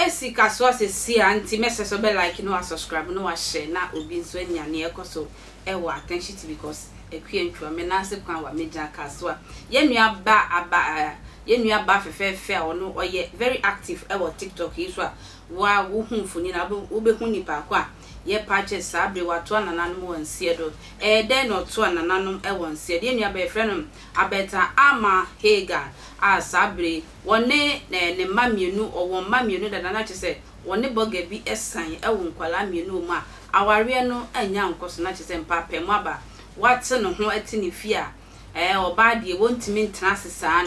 esika so asesi anti message be like no subscribe no share na obi nso anya na ekoso ewa attention to because ekwientwa me na se kwan wa meja kaso yenua ba fefefe a ono oye very active ewa TikTok iso a wa wo humfuni na wo be hu nipa kwa ye purchase sabre wato anananum wonsie do den no to anananum wonsie de nua be frɛ abeta ama hega a sabre wone ne mamienu owo mamienu dada na kyese wone boga bi esan ewo nkwala mienu mu a aware no anya nkoso na kyese mpa pemu aba wate no ho ati ne fi a oba de wontimi ntena sesa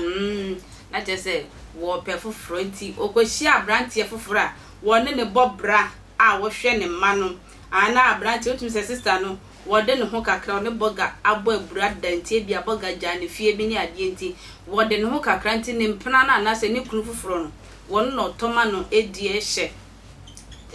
na kyese wo pefoforo nti okohia abrantie foforo a wone ne bobra a wo hwe ne ma no ana abrantie otum se sister no wode ne ho kakra ne boga abo abura dantie bia boga jane fie bi ne ade nti wode ne ho kakra nti ne mpena na na se ne kunu foforo no won no toma no edi ehye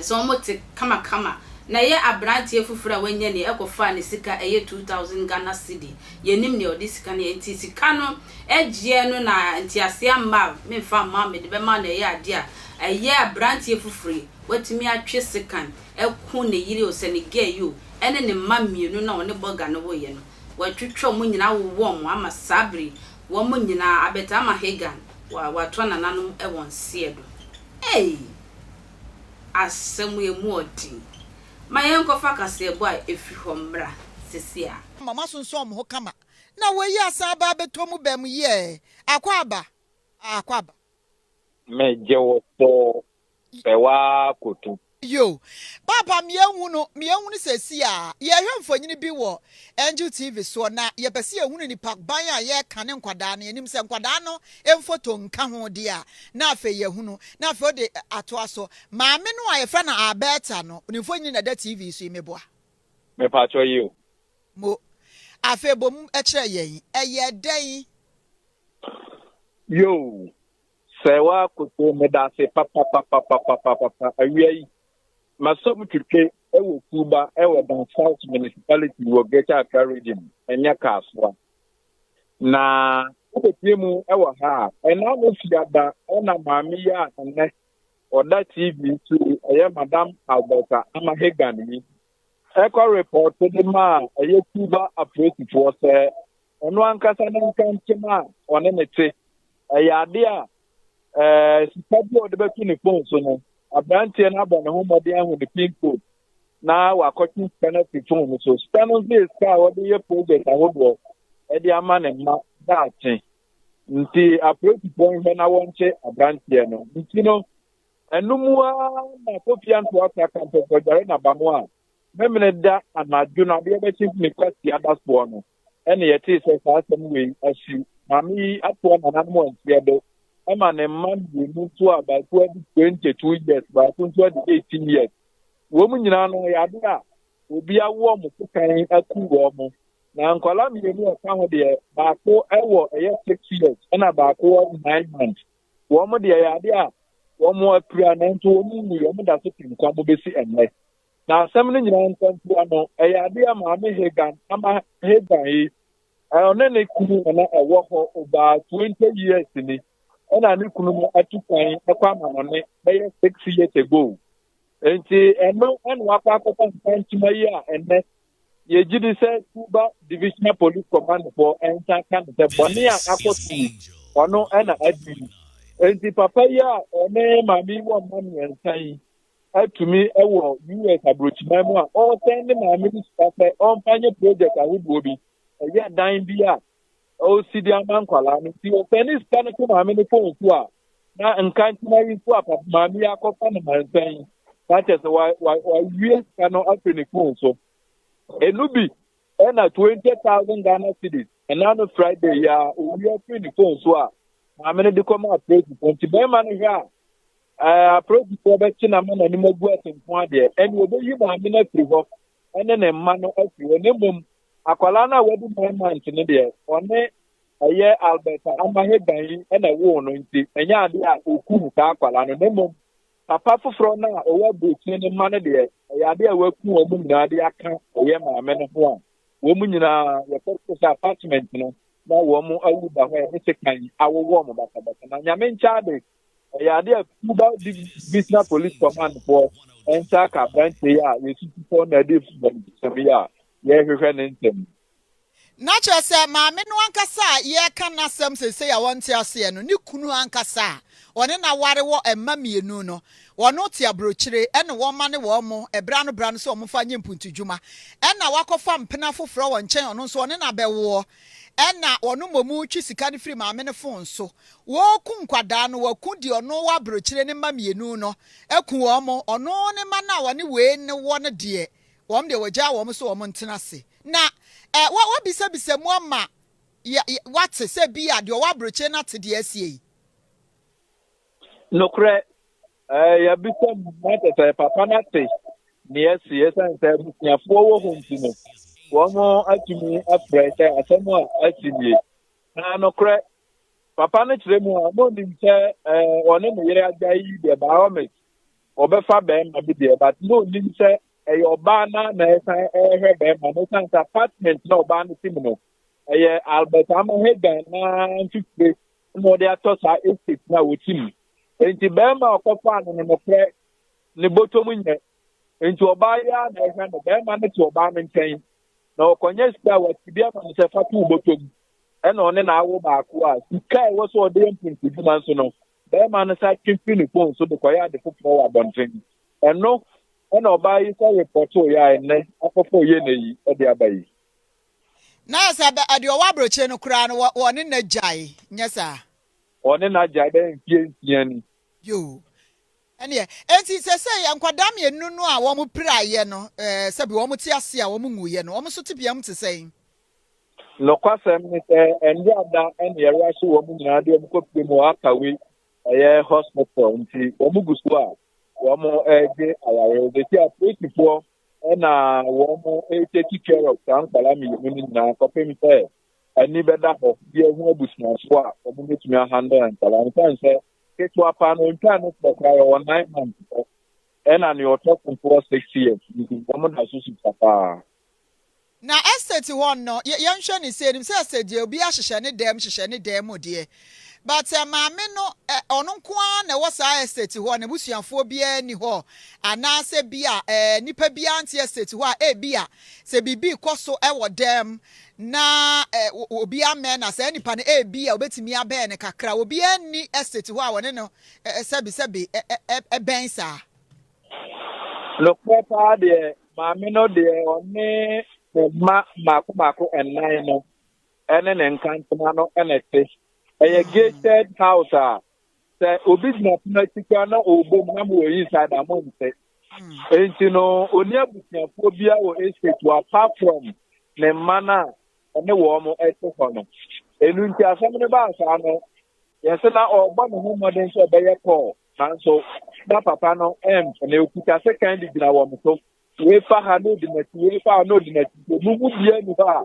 so omote kama na ye abrantie foforo a wanya ne ekofa ne sika eye 2000 Ghana cedi yenim ne odi sika ne enti sika no egie no na enti ase amma me fa ma me de be ma na ye ade a eye abrantie foforo watimi atwe sekan eku ne yiri o se ne geyo ene ne mamienu na woni boga no woye no watwetwa mu nyina wo mo ama sabri wo mo nyina abeta ama hegan wato nananum ewonse do asemu emu odi mayen ko fakase ebo a efi ho mra sesia mama sonsom ho kama na woyi asaba betomu bam ye akwaba meje wo to pewa kotu yo papa miehunu sesi a ye hwemfonyini bi wo Angel TV so na ye pese ehunu nipa ban a ye kane nkwada na enim se nkwada no emfoto nka ho de a na afa ye hunu na afa de ato aso maame no a ye fra na abeta no nimfonyini na da TV so imeboa me pa cho yi mo afa bom e kire yen eye dan yo sewa kotu me da se papa awie masom twetwe ewo Kuba ewo dan South municipality wo Greater Accra region enya kaswa na obetiemu ewo ha ena no fiada ona maami ya nne oda TV tu eye madam Alberta Amahegan ni eko report de ma eye Kuba approach for se ono ankasa na nkantima one nete eye ade a sipabo de betu ne phone so no abrantie na aba ne ho mode ahu de pin code na wakotu penalty phone so penalty ska wo de project ahodo e de ama ne ma daate nti approach point na wonche abrantie no nti no enumua na kofian to aka kampo godare na bamo a memene da anadwo na de be chief me kwasi adaspo no ene yete se sa asem we asi mami ato na nanmo ntie do ama ne man bi to about 22 years ba 18 years wo mu nyina no ya de a obi awo mo kan aku wo mo na nkwala mi ni o kan ho de ba ko ewo 6 years na ba ko 9 months wo mo de ya de a wo mo apria na nto wo mu wo mo da so tin kwa mo besi enle na asem ni nyina ntantu ano ya de a ma me hegan ama hegan yi ona ne kunu na ewo ho oba 20 years ni ona ni kunu mo atukan akwa manone be 6 years ago enti eno wakwa akwa ntima yi a enne ye gidi se Kuba Divisional Police Command for enta kan de boni a akotu ono ena adi enti papa ya one mami wo mami ensan atumi ewo US abrochima mu a o send mami ni staff on panye project awodo bi eye dan bi a o sidi amankwala no ti o penis kan ko mami ni phone so a na nkantima yi so a papa mami akofa na mansan that is why US cannot open the phone so enubi na 20,000 Ghana cedis and now Friday ya we open the phone so a mami de come approach the be man here approach for be china man ani magu asenfo ade and we be yi mami na free ho ene ne ma no afi ne mum akwala na wadi 9 months ne de one aye Alberta Amahegan ena wo no nti enya ade a oku ka akwala no ne mum papa foforo na owa buti ne ma ne de ya de awaku o mu nyina de aka oye maame ne ho a wo mu nyina ye purchase apartment no na wo mu awu ba ho e se kan awowo mo baka na nyame ncha de ya de Cuba business police command for enter ka branch ya we see for na dey for ya ye hwehwe ne ntem na kyerɛ sɛ maame no ankasa a yɛka n'asɛm sese a wɔnte aseɛ no ne kunu ankasa a ɔne na ware wɔ ɛma mmienu no wɔno te aburokyire ɛne wɔn ma ne wɔn mo ɛbra no sɛ wɔn fa nye mpuntudwuma ɛna wakɔfa mpena foforɔ wɔ nkyɛn ɔno nso ɔne na bɛwoɔ ɛna ɔno mmom twi sika no firi maame no fon so wɔku nkwadaa no wɔku di ɔno wɔ aburokyire ne ma mmienu no ɛku wɔn mo ɔno ne ma na wɔne wei ne wɔ no deɛ wɔn deɛ wɔgya wɔn so wɔn ntena ase na wabisa mu ama wate sɛ bi a deɛ ɔwɔ aburokyire na te deɛ asie yi nokre ya bisa mata sɛ papa na te ne asie sɛ busuafoɔ wɔ ho ntino wɔn atumi afrɛ sɛ asɛm a asie na nokre papa no kyerɛ mu a mo nim sɛ ɔne ne yere agya yi deɛ biomet ɔbɛfa bɛrima bi deɛ but mo nim sɛ ɛyɛ ɔbaa na ɛsan ɛhwɛ bɛrima no san sɛ apartment na ɔbaa no tim no ɛyɛ albert amahegan na mfifire na ɔde atɔ saa estate na wɔtim nti bɛrima ɔkɔfa no no nokre ne bɔtɔ mu nyɛ nti ɔbaa ya na ɛhwɛ no bɛrima no te ɔbaa no nkyɛn na ɔkɔnyɛ sika a wɔtibia ma no sɛ fa to bɔtɔ mu ɛna ɔne na awo baako a sika a ɛwɔ so ɔde yɛ mpuntudwuma nso no bɛrima no sa twemfi ne phone so de kɔyɛ ade foforɔ wɔ abɔnten ɛno ɛna ɔbaa yi sɛ repɔtɔ yɛ a ɛnɛ akɔfɔ yɛ na yi ɛde aba yi na sɛ adeɛ ɔwɔ aburokyire no koraa no wɔne na gyae nyɛ saa ɔne na gyae bɛyɛ mfie nsia ni yo ɛneɛ enti sɛ sɛ nkwadaa mmienu no a wɔn piraeɛ no sɛbi wɔn te ase a wɔn nguyɛ no wɔn nso te bia mu te sɛn nɔkwasɛm ne sɛ ɛnde ada ɛne yɛre ahye wɔn nyinaa de wɔn kɔpie mu akawe ɛyɛ hospital nti wɔn gu so a wɔn ɛgye ayare de ti apolisifoɔ ɛna wɔn take care of saa nkwadaa mmienu no nyinaa kɔpem sɛ ani bɛda hɔ bi ehu abusuafoɔ a wɔn betumi ahandle nkwadaa no sɛ nsɛ ketewa paa no ntwa no kɔkɔɔ wɔ 9 months ɛna ne ɔtɔ kumfoɔ 6 years nti wɔn da so su paa. na estate hɔ no yɛnhwɛ ne sɛ nim sɛ estate deɛ obi ahyehyɛ ne dɛm mu deɛ but maame no ɔno nko ara na ɛwɔ saa estate hɔ na busuafoɔ biara ni hɔ anaasɛ bi a nipa biara nte estate hɔ a ebi a sɛ biribi kɔ so ɛwɔ dɛm na obi amɛ na sɛ nipa no ebi a obetumi abɛn ne kakra obi ani estate hɔ a wɔne no sɛbi ɛbɛn saa. Lokwe paa deɛ maame no deɛ ɔne ma mako ɛnan no ɛne ne nkantoma no ɛna te ɛyɛ gated house a sɛ obi gyina tena sika na ɔbɔ mu na mo wɔ inside a mo nte enti no oni abusuafoɔ bia wɔ estate wɔ apart from ne mma no a ɛne wɔn mo ɛte hɔ no enu nti asɛm no ba asaa no yɛsɛ na ɔbɔ ne ho mmɔden sɛ ɔbɛyɛ kɔɔ nanso na papa no na okuta second de gyina wɔn so wefa ha no de n'akyi wefa ha no de n'akyi mu bia ni hɔ a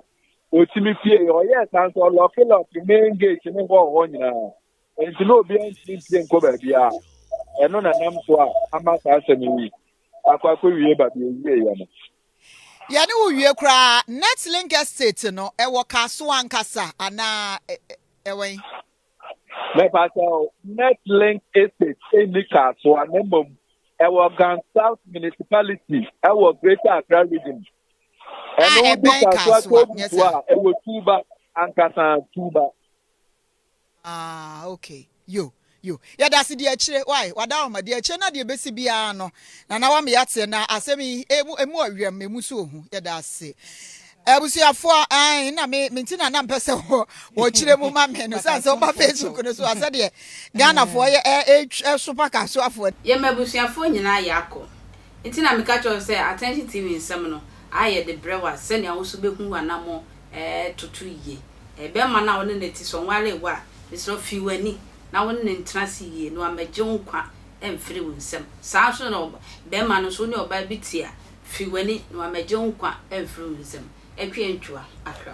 otimi fie ɔyɛ sanso ɔlɔke main gate ne hɔ nyinaa enti na obi antimi fie nkɔ baabi a ɛno na nam so a ama saa asɛm yi akɔ wie baabi ewie yɛ no yɛne wo wie koraa netlink estate no ɛwɔ kaso ankasa anaa ɛwɛn mepatɛ netlink estate ɛni kaso a ne mmom ɛwɔ Gan South municipality ɛwɔ Greater Accra region ɛno bi kaso a ɛwɔ Tuba ankasa Tuba. Okay yo yɛda se deɛ akyire wada wɔma deɛ akyire na deɛ bɛsi biara no na wa me yɛate na asɛm yi emu awiam emu so ohu yɛda se abusuafoɔ na me ntina na mpɛ sɛ wɔ kyire mu ma me no sɛ ɔba Facebook no so asɛ deɛ Ghanafoɔ yɛ super kasoafoɔ yɛ mabusuafoɔ nyinaa yɛ akɔ ntina me ka kyerɛ sɛ Attention TV nsɛm no ayɛ de brewa sɛ nea wo so bɛhu wanamo toto yie bɛma na wone ne ti so nwale wa so fi wani na wone ne ntra se yie no amagye nkwa emfiri wo nsɛm saa so no bɛma no so ne ɔba bi tia fi wani no amagye nkwa emfiri wo nsɛm ekwe ntwa akra